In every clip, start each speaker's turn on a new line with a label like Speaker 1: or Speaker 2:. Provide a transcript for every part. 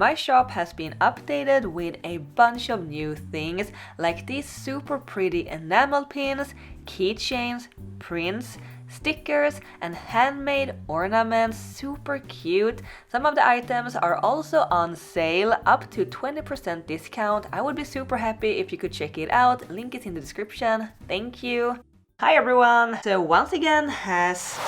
Speaker 1: My shop has been updated with a bunch of new things like these super pretty enamel pins, keychains, prints, stickers and handmade ornaments, super cute. Some of the items are also on sale, up to 20% discount. I would be super happy if you could check it out. Link is in the description. Thank you. Hi everyone! So once again has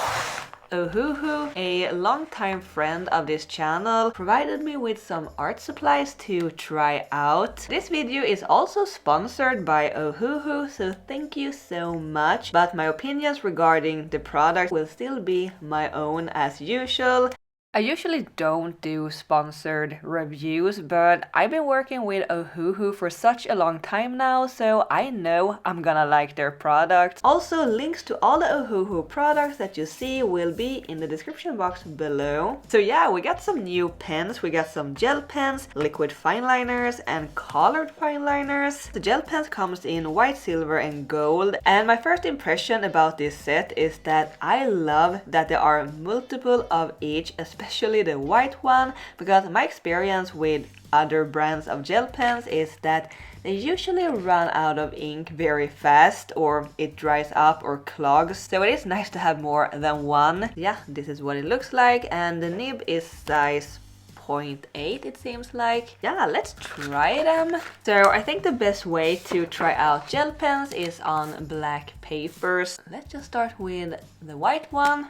Speaker 1: Ohohoo, a longtime friend of this channel, provided me with some art supplies to try out. This video is also sponsored by Ohohoo, so thank you so much. But my opinions regarding the product will still be my own as usual. I usually don't do sponsored reviews, but I've been working with Ohohoo for such a long time now, so I know I'm gonna like their product. Also, links to all the Ohohoo products that you see will be in the description box below. So yeah, we got some new pens, we got some gel pens, liquid fine liners, and colored fine liners. The gel pens comes in white, silver, and gold, and my first impression about this set is that I love that there are multiple of each, especially the white one, because my experience with other brands of gel pens is that they usually run out of ink very fast, or it dries up or clogs, so it is nice to have more than one. Yeah, this is what it looks like, and the nib is size 0.8 it seems like. Yeah, let's try them. So I think the best way to try out gel pens is on black papers. Let's just start with the white one.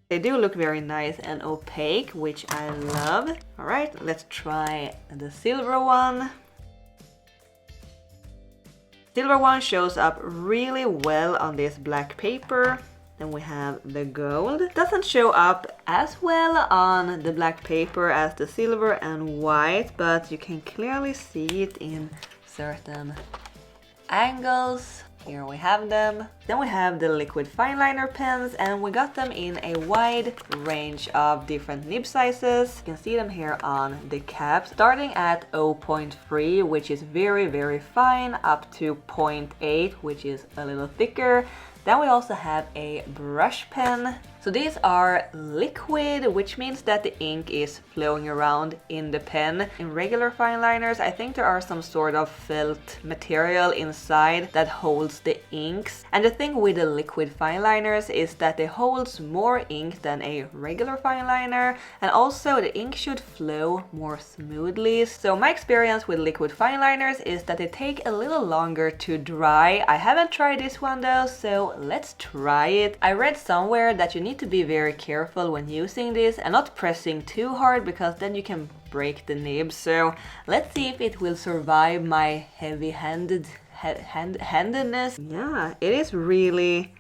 Speaker 1: They do look very nice and opaque, which I love. Alright, let's try the silver one. Silver one shows up really well on this black paper. Then we have the gold. Doesn't show up as well on the black paper as the silver and white, but you can clearly see it in certain angles. Here we have them. Then we have the liquid fine liner pens, and we got them in a wide range of different nib sizes. You can see them here on the cap, starting at 0.3, which is very fine, up to 0.8, which is a little thicker. Then we also have a brush pen. So these are liquid, which means that the ink is flowing around in the pen. In regular fine liners, I think there are some sort of felt material inside that holds the inks. And the thing with the liquid fine liners is that it holds more ink than a regular fine liner, and also the ink should flow more smoothly. So my experience with liquid fine liners is that they take a little longer to dry. I haven't tried this one though, so let's try it. I read somewhere that you need to be very careful when using this and not pressing too hard, because then you can break the nib. So let's see if it will survive my heavy-handedness. Yeah, it is really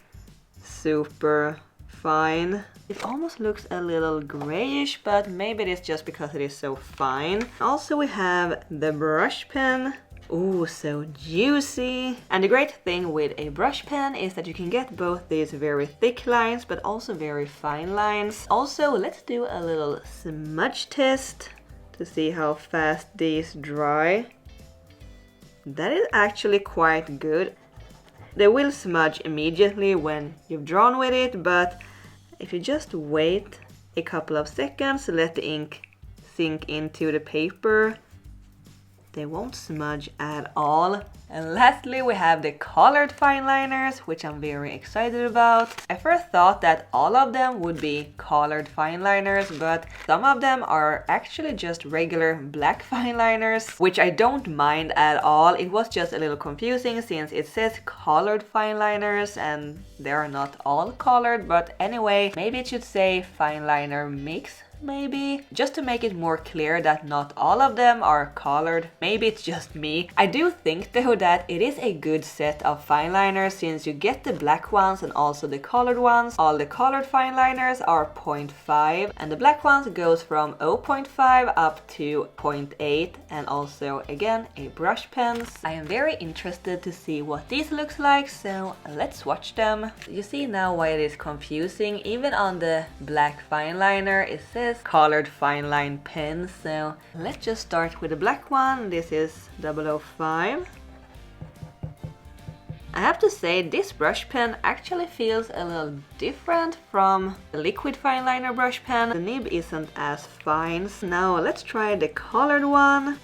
Speaker 1: super fine. It almost looks a little grayish, but maybe it is just because it is so fine. Also we have the brush pen. Ooh, so juicy. And the great thing with a brush pen is that you can get both these very thick lines but also very fine lines. Also, let's do a little smudge test to see how fast these dry. That is actually quite good. They will smudge immediately when you've drawn with it, but if you just wait a couple of seconds, let the ink sink into the paper, they won't smudge at all. And lastly, we have the colored fine liners, which I'm very excited about. I first thought that all of them would be colored fine liners, but some of them are actually just regular black fine liners, which I don't mind at all. It was just a little confusing since it says colored fine liners and they are not all colored, but anyway, maybe it should say fine liner mix. Maybe just to make it more clear that not all of them are colored. Maybe it's just me. I do think though that it is a good set of fine liners since you get the black ones and also the colored ones. All the colored fine liners are 0.5 and the black ones goes from 0.5 up to 0.8, and also again a brush pens. I am very interested to see what these looks like, so let's watch them. You see now why it is confusing. Even on the black fine liner it says colored fine line pen, so let's just start with the black one. This is 005. I have to say this brush pen actually feels a little different from the liquid fine liner brush pen. The nib isn't as fine. Now let's try the colored one.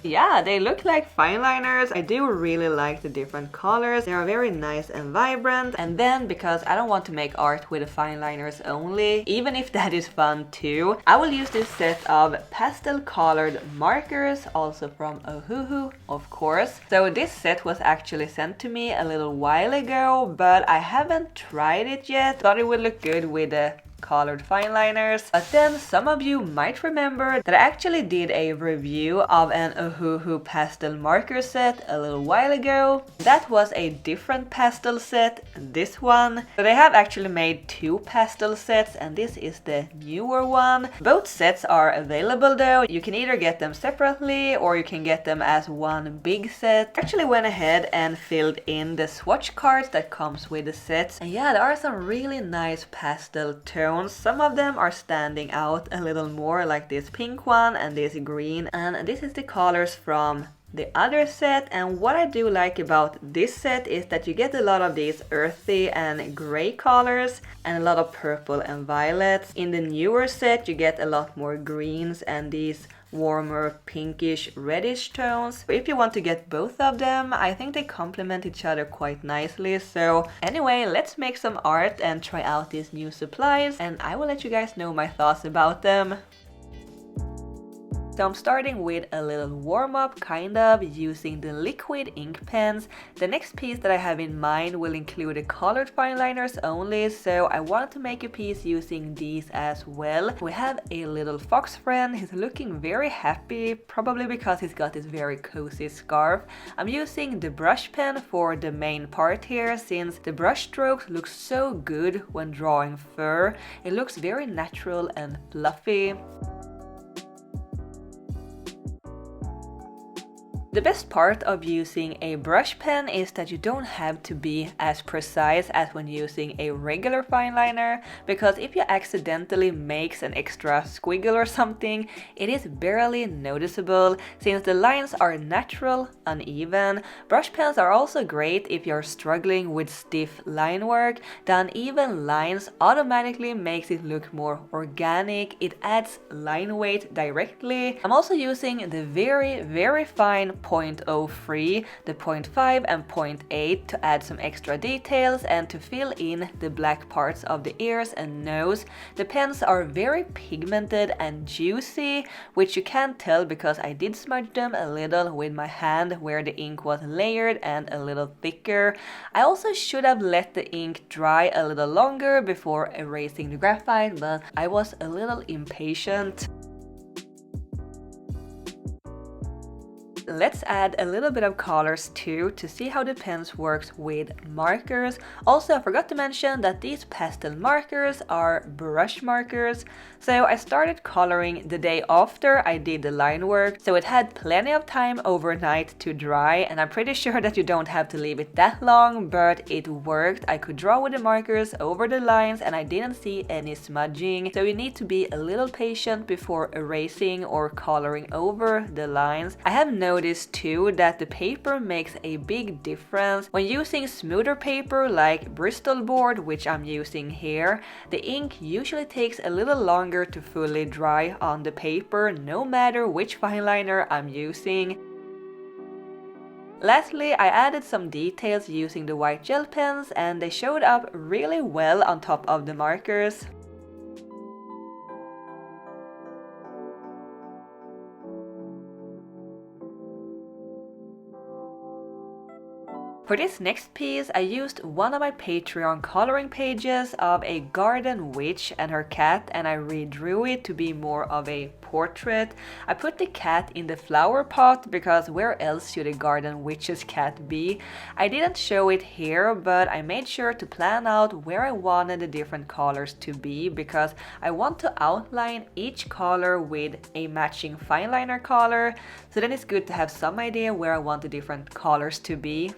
Speaker 1: Yeah, they look like fine liners. I do really like the different colors. They are very nice and vibrant. And then, because I don't want to make art with the fine liners only, even if that is fun too, I will use this set of pastel colored markers, also from Ohohoo, of course. So this set was actually sent to me a little while ago, but I haven't tried it yet. Thought it would look good with the colored fine liners. But then some of you might remember that I actually did a review of an ohohoo pastel marker set a little while ago. That was a different pastel set, this one. So they have actually made two pastel sets and this is the newer one. Both sets are available though. You can either get them separately or you can get them as one big set. I actually went ahead and filled in the swatch cards that comes with the sets. And yeah, there are some really nice pastel tones. Some of them are standing out a little more, like this pink one and this green, and this is the colors from the other set. And what I do like about this set is that you get a lot of these earthy and gray colors and a lot of purple and violets. In the newer set you get a lot more greens and these warmer pinkish reddish tones. If you want to get both of them, I think they complement each other quite nicely. So anyway, let's make some art and try out these new supplies and I will let you guys know my thoughts about them. So I'm starting with a little warm-up, kind of, using the liquid ink pens. The next piece that I have in mind will include the colored fine liners only, so I wanted to make a piece using these as well. We have a little fox friend. He's looking very happy, probably because he's got this very cozy scarf. I'm using the brush pen for the main part here, since the brush strokes look so good when drawing fur. It looks very natural and fluffy. The best part of using a brush pen is that you don't have to be as precise as when using a regular fine liner, because if you accidentally make an extra squiggle or something, it is barely noticeable since the lines are natural, uneven. Brush pens are also great if you're struggling with stiff line work. The uneven lines automatically makes it look more organic. It adds line weight directly. I'm also using the very fine 0.03, the 0.5 and 0.8 to add some extra details and to fill in the black parts of the ears and nose. The pens are very pigmented and juicy, which you can't tell because I did smudge them a little with my hand where the ink was layered and a little thicker. I also should have let the ink dry a little longer before erasing the graphite, but I was a little impatient. Let's add a little bit of colors too to see how the pens works with markers. Also, I forgot to mention that these pastel markers are brush markers. So I started coloring the day after I did the line work, so it had plenty of time overnight to dry, and I'm pretty sure that you don't have to leave it that long, but it worked. I could draw with the markers over the lines and I didn't see any smudging. So you need to be a little patient before erasing or coloring over the lines. I have noticed too that the paper makes a big difference. When using smoother paper like Bristol board, which I'm using here, the ink usually takes a little longer to fully dry on the paper, no matter which fine liner I'm using. Lastly, I added some details using the white gel pens and they showed up really well on top of the markers. For this next piece, I used one of my Patreon coloring pages of a garden witch and her cat, and I redrew it to be more of a portrait. I put the cat in the flower pot because where else should a garden witch's cat be? I didn't show it here, but I made sure to plan out where I wanted the different colors to be because I want to outline each color with a matching fine liner color, so then it's good to have some idea where I want the different colors to be.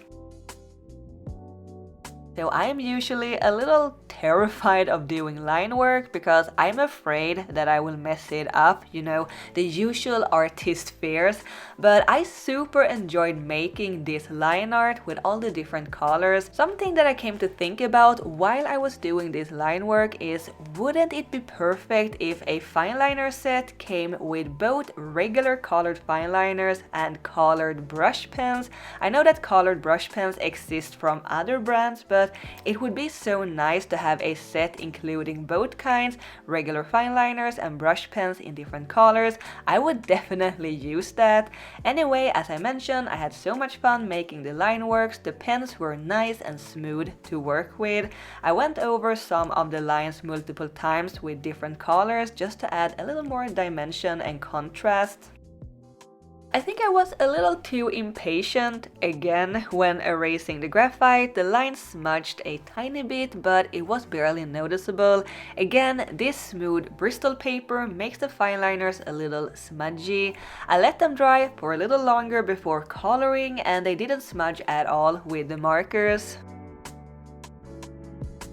Speaker 1: So I'm usually a little terrified of doing line work because I'm afraid that I will mess it up, you know, the usual artist fears. But I super enjoyed making this line art with all the different colors. Something that I came to think about while I was doing this line work is, wouldn't it be perfect if a fine liner set came with both regular colored fine liners and colored brush pens? I know that colored brush pens exist from other brands, but it would be so nice to have a set including both kinds, regular fine liners and brush pens in different colors. I would definitely use that. Anyway, as I mentioned, I had so much fun making the line works. The pens were nice and smooth to work with. I went over some of the lines multiple times with different colors just to add a little more dimension and contrast. I think I was a little too impatient again when erasing the graphite. The line smudged a tiny bit, but it was barely noticeable. Again, this smooth Bristol paper makes the fine liners a little smudgy. I let them dry for a little longer before coloring, and they didn't smudge at all with the markers.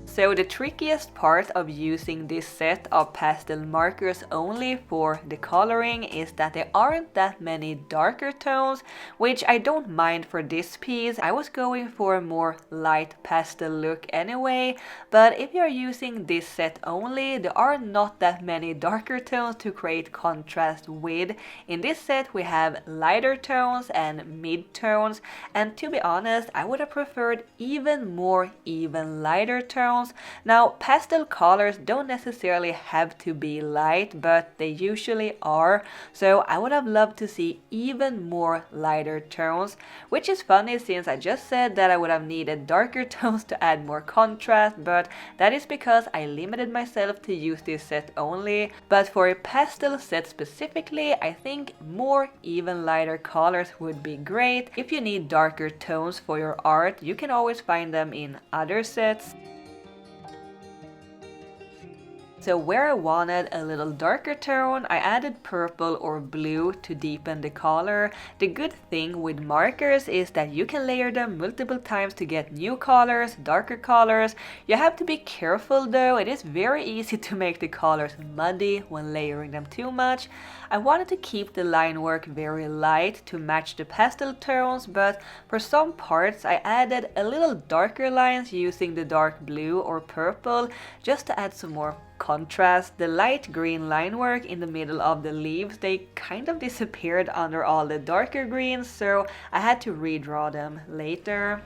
Speaker 1: So the trickiest part of using this set of pastel markers only for the coloring is that there aren't that many darker tones, which I don't mind for this piece. I was going for a more light pastel look anyway, but if you're using this set only, there are not that many darker tones to create contrast with. In this set we have lighter tones and mid tones, and to be honest, I would have preferred even more even lighter tones. Now, pastel colors don't necessarily have to be light, but they usually are, so I would have loved to see even more lighter tones, which is funny since I just said that I would have needed darker tones to add more contrast, but that is because I limited myself to use this set only. But for a pastel set specifically, I think more even lighter colors would be great. If you need darker tones for your art, you can always find them in other sets. So where I wanted a little darker tone, I added purple or blue to deepen the color. The good thing with markers is that you can layer them multiple times to get new colors, darker colors. You have to be careful though, it is very easy to make the colors muddy when layering them too much. I wanted to keep the line work very light to match the pastel tones, but for some parts I added a little darker lines using the dark blue or purple just to add some more contrast. The light green line work in the middle of the leaves, they kind of disappeared under all the darker greens, so I had to redraw them later.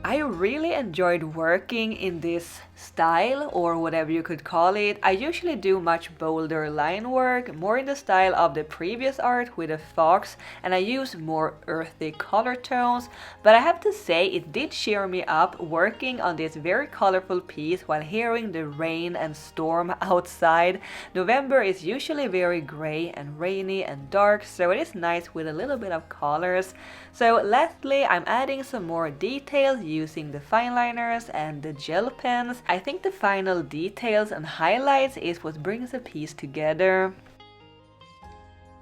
Speaker 1: I really enjoyed working in this style, or whatever you could call it. I usually do much bolder line work, more in the style of the previous art with a fox, and I use more earthy color tones, but I have to say it did cheer me up working on this very colorful piece while hearing the rain and storm outside. November is usually very gray and rainy and dark, so it is nice with a little bit of colors. So lastly, I'm adding some more details using the fine liners and the gel pens. I think the final details and highlights is what brings the piece together.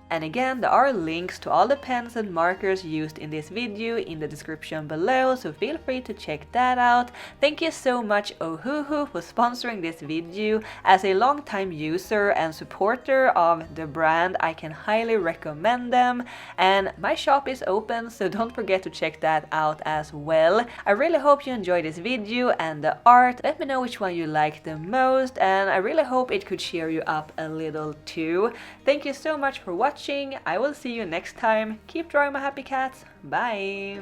Speaker 1: And again, there are links to all the pens and markers used in this video in the description below, so feel free to check that out. Thank you so much Ohohoo for sponsoring this video. As a long-time user and supporter of the brand, I can highly recommend them. And my shop is open, so don't forget to check that out as well. I really hope you enjoyed this video and the art. Let me know which one you like the most, and I really hope it could cheer you up a little too. Thank you so much for watching. I will see you next time. Keep drawing my happy cats. Bye!